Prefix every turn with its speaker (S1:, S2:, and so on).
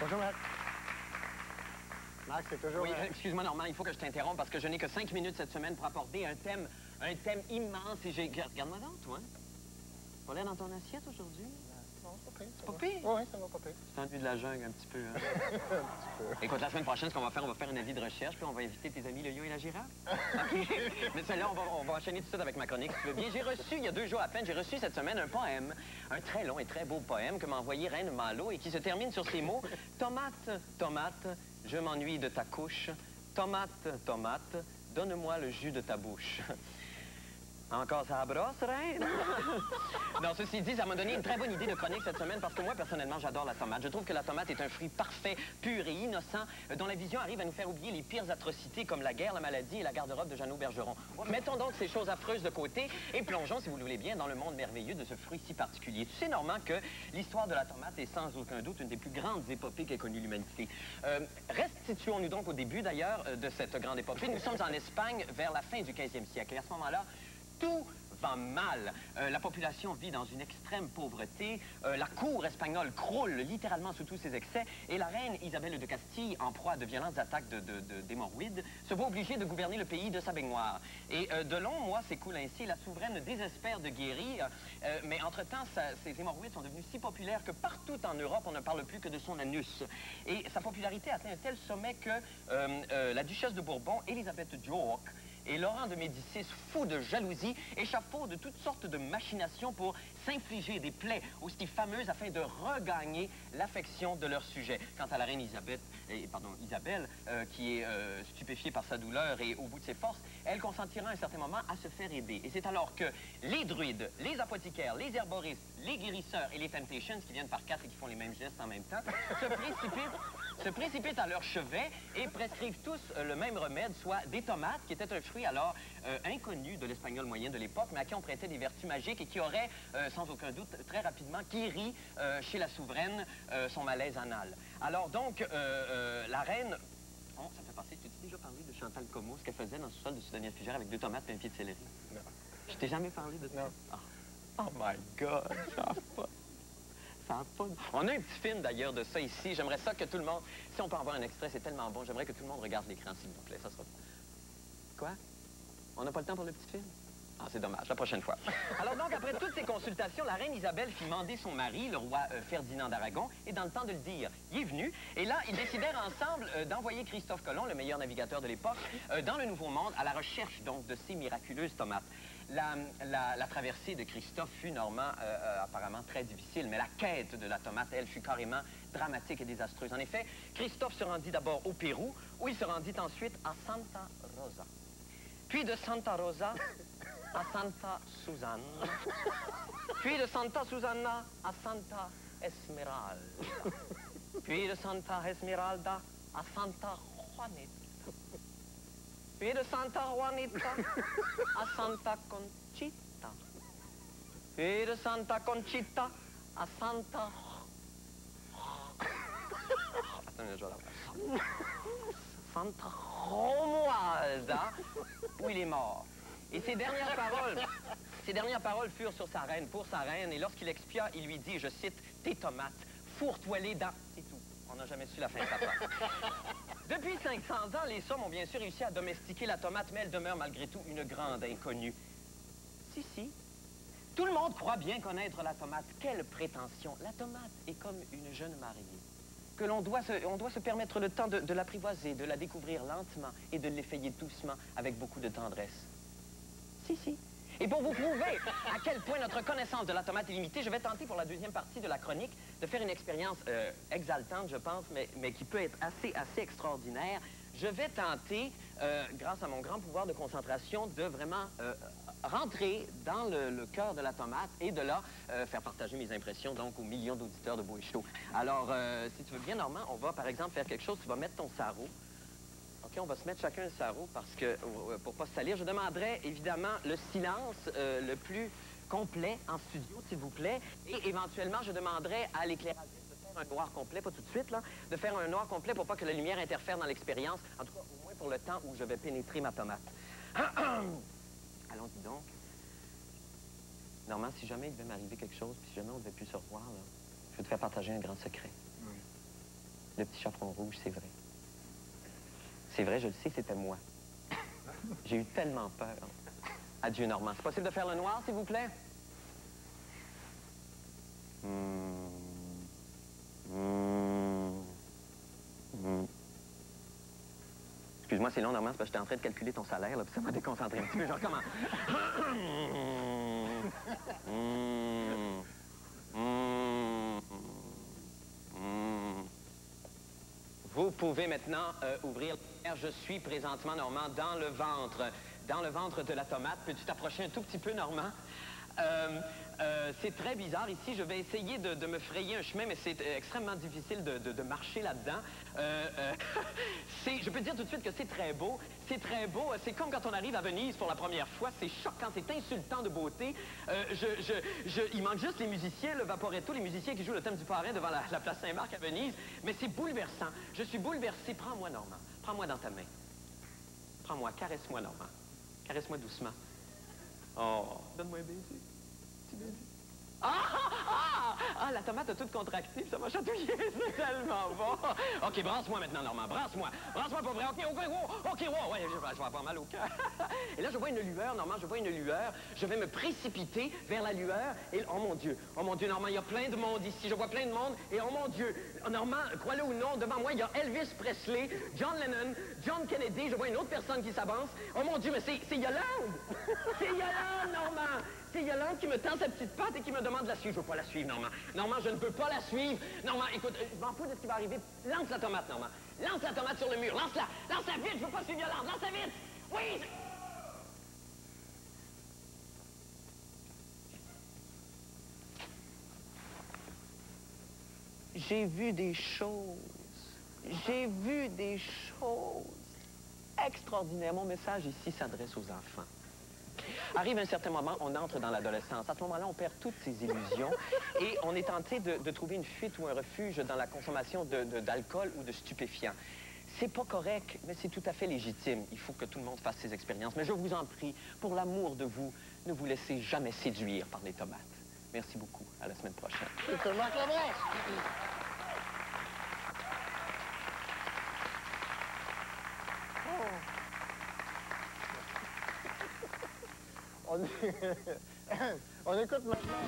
S1: Bonjour, Marc. Marc, c'est toujours...
S2: Oui, excuse-moi, Normand, il faut que je t'interrompe parce que je n'ai que 5 minutes cette semaine pour aborder un thème immense et j'ai... Regarde-moi donc, toi. Pas l'air dans ton assiette aujourd'hui?
S1: Non, c'est pas pire.
S2: C'est pas pire?
S1: Oui, ça va pas pire.
S2: Tu t'ennuies de la jungle un petit peu, hein?
S1: Un petit peu.
S2: Écoute, la semaine prochaine, ce qu'on va faire un avis de recherche, puis on va inviter tes amis le lion et la girafe. OK? Mais celle-là, on va enchaîner tout de suite avec ma chronique, si tu veux bien. J'ai reçu, il y a 2 jours à peine, j'ai reçu cette semaine un poème, un très long et très beau poème que m'a envoyé Reine Malo et qui se termine sur ces mots. Tomate, tomate, je m'ennuie de ta couche. Tomate, tomate, donne-moi le jus de ta bouche. Encore ça brosse, Reine? Non, ceci dit, ça m'a donné une très bonne idée de chronique cette semaine parce que moi, personnellement, j'adore la tomate. Je trouve que la tomate est un fruit parfait, pur et innocent, dont la vision arrive à nous faire oublier les pires atrocités comme la guerre, la maladie et la garde-robe de Jeannot Bergeron. Mettons donc ces choses affreuses de côté et plongeons, si vous le voulez bien, dans le monde merveilleux de ce fruit si particulier. Tu sais, Normand, que l'histoire de la tomate est sans aucun doute une des plus grandes épopées qu'ait connue l'humanité. Restituons-nous donc au début, d'ailleurs, de cette grande épopée. Nous sommes en Espagne vers la fin du 15e siècle. Et à ce moment-là, tout va mal. La population vit dans une extrême pauvreté. La cour espagnole croule littéralement sous tous ses excès. Et la reine Isabelle de Castille, en proie à de violentes attaques d'hémorroïdes, se voit obligée de gouverner le pays de sa baignoire. Et de longs mois s'écoulent ainsi. La souveraine désespère de guérir. Mais entre-temps, ces hémorroïdes sont devenus si populaires que partout en Europe, on ne parle plus que de son anus. Et sa popularité atteint un tel sommet que la duchesse de Bourbon, Élisabeth d'York, et Laurent de Médicis, fou de jalousie, échafaudent de toutes sortes de machinations pour s'infliger des plaies aussi fameuses afin de regagner l'affection de leur sujet. Quant à la reine Isabelle, qui est stupéfiée par sa douleur et au bout de ses forces, elle consentira à un certain moment à se faire aider. Et c'est alors que les druides, les apothicaires, les herboristes, les guérisseurs et les temptations, qui viennent par 4 et qui font les mêmes gestes en même temps, se précipitent à leur chevet et prescrivent tous le même remède, soit des tomates, qui étaient un fruit alors inconnu de l'espagnol moyen de l'époque, mais à qui on prêtait des vertus magiques et qui aurait, sans aucun doute, très rapidement guéri chez la souveraine son malaise anal. Alors donc, la reine... Oh, ça me fait penser, je t'ai déjà parlé de Chantal Como, ce qu'elle faisait dans le sous-sol de Sidonia Fugère avec 2 tomates et un pied de céleri?
S1: Non.
S2: Je t'ai jamais parlé de ça?
S1: Non.
S2: Oh my God, ça a pas... On a un petit film d'ailleurs de ça ici. J'aimerais ça que tout le monde... Si on peut en voir un extrait, c'est tellement bon. J'aimerais que tout le monde regarde l'écran, s'il vous plaît. Ça sera... Quoi? On n'a pas le temps pour le petit film? Ah, c'est dommage. La prochaine fois. Alors donc, après toutes ces consultations, la reine Isabelle fit mander son mari, le roi Ferdinand d'Aragon, et dans le temps de le dire, il est venu. Et là, ils décidèrent ensemble d'envoyer Christophe Colomb, le meilleur navigateur de l'époque, dans le Nouveau Monde, à la recherche donc de ces miraculeuses tomates. La traversée de Christophe fut, Normand, apparemment très difficile, mais la quête de la tomate, elle, fut carrément dramatique et désastreuse. En effet, Christophe se rendit d'abord au Pérou, où il se rendit ensuite à Santa Rosa. Puis de Santa Rosa à Santa Susana. Puis de Santa Susana à Santa Esmeralda. Puis de Santa Esmeralda à Santa Juanita. Puis de Santa Juanita à Santa Conchita. Puis de Santa Conchita à Santa... Attends, je vais la... Santa Romualda, où il est mort. Et ses dernières paroles furent sur sa reine, pour sa reine, et lorsqu'il expia, il lui dit, je cite, « Tes tomates, fourre-toi-les dans... » C'est tout. On n'a jamais su la fin de sa phrase. Depuis 500 ans, les hommes ont bien sûr réussi à domestiquer la tomate, mais elle demeure malgré tout une grande inconnue. Si. Tout le monde croit bien connaître la tomate. Quelle prétention! La tomate est comme une jeune mariée, que on doit se permettre le temps de l'apprivoiser, de la découvrir lentement et de l'effeuiller doucement avec beaucoup de tendresse. Si. Et pour vous prouver à quel point notre connaissance de la tomate est limitée, je vais tenter pour la deuxième partie de la chronique de faire une expérience exaltante, je pense, mais qui peut être assez extraordinaire. Je vais tenter, grâce à mon grand pouvoir de concentration, de vraiment rentrer dans le cœur de la tomate et de là faire partager mes impressions donc aux millions d'auditeurs de Beau et Chaud. Alors, si tu veux bien, Normand, on va par exemple faire quelque chose. Tu vas mettre ton sarrau. OK, on va se mettre chacun un sarrau parce que, pour pas se salir, je demanderai évidemment le silence le plus complet en studio, s'il vous plaît. Et éventuellement, je demanderai à l'éclairagiste de faire un noir complet, pas tout de suite, là, de faire un noir complet pour pas que la lumière interfère dans l'expérience. En tout cas, au moins pour le temps où je vais pénétrer ma tomate. Allons-y donc. Normand, si jamais il devait m'arriver quelque chose, puis si jamais on ne devait plus se revoir, là, je vais te faire partager un grand secret.
S1: Oui.
S2: Le petit chaperon rouge, c'est vrai. C'est vrai, je le sais, c'était moi. J'ai eu tellement peur. Adieu, Normand. C'est possible de faire le noir, s'il vous plaît? Excuse-moi, c'est long, Normand, c'est parce que j'étais en train de calculer ton salaire, là, puis ça m'a déconcentré un petit peu. Genre, comment? Vous pouvez maintenant ouvrir. Je suis présentement, Normand, dans le ventre de la tomate. Peux-tu t'approcher un tout petit peu, Normand? C'est très bizarre ici. Je vais essayer de me frayer un chemin, mais c'est extrêmement difficile de marcher là-dedans. Je peux te dire tout de suite que c'est très beau. C'est très beau. C'est comme quand on arrive à Venise pour la première fois. C'est choquant, c'est insultant de beauté. Il manque juste les musiciens, le Vaporetto, les musiciens qui jouent le thème du parrain devant la place Saint-Marc à Venise. Mais c'est bouleversant. Je suis bouleversé. Prends-moi, Normand. Prends-moi dans ta main. Prends-moi, caresse-moi, Normand. Caresse-moi doucement. Oh, donne-moi un baiser. Petit baiser. Ah, la tomate a toute contractée, ça m'a chatouillé, c'est tellement bon. OK, brasse-moi maintenant, Normand, brasse-moi. Brasse-moi pour vrai. OK, wow, ouais, je vais avoir mal au cœur. Et là, je vois une lueur, Normand, je vois une lueur. Je vais me précipiter vers la lueur. Et, oh mon Dieu, Normand, il y a plein de monde ici. Je vois plein de monde. Et oh mon Dieu, Normand, crois-le ou non, devant moi, il y a Elvis Presley, John Lennon, John Kennedy. Je vois une autre personne qui s'avance. Oh mon Dieu, mais c'est Yolande. C'est Yolande, Normand. C'est Yolande qui me tend sa petite patte et qui me demande de la suivre. Je ne veux pas la suivre, Normand. Normand, je ne peux pas la suivre. Normand, écoute, je m'en fous de ce qui va arriver. Lance la tomate, Normand. Lance la tomate sur le mur. Lance-la. Lance-la vite. Je ne veux pas suivre Yolande. Lance-la vite. Oui. J'ai vu des choses. J'ai vu des choses extraordinaires. Mon message ici s'adresse aux enfants. Arrive un certain moment, on entre dans l'adolescence. À ce moment-là, on perd toutes ses illusions et on est tenté de trouver une fuite ou un refuge dans la consommation d'alcool ou de stupéfiants. C'est pas correct, mais c'est tout à fait légitime. Il faut que tout le monde fasse ses expériences. Mais je vous en prie, pour l'amour de vous, ne vous laissez jamais séduire par les tomates. Merci beaucoup. À la semaine prochaine.
S1: Il te manque la brasse. On écoute maintenant.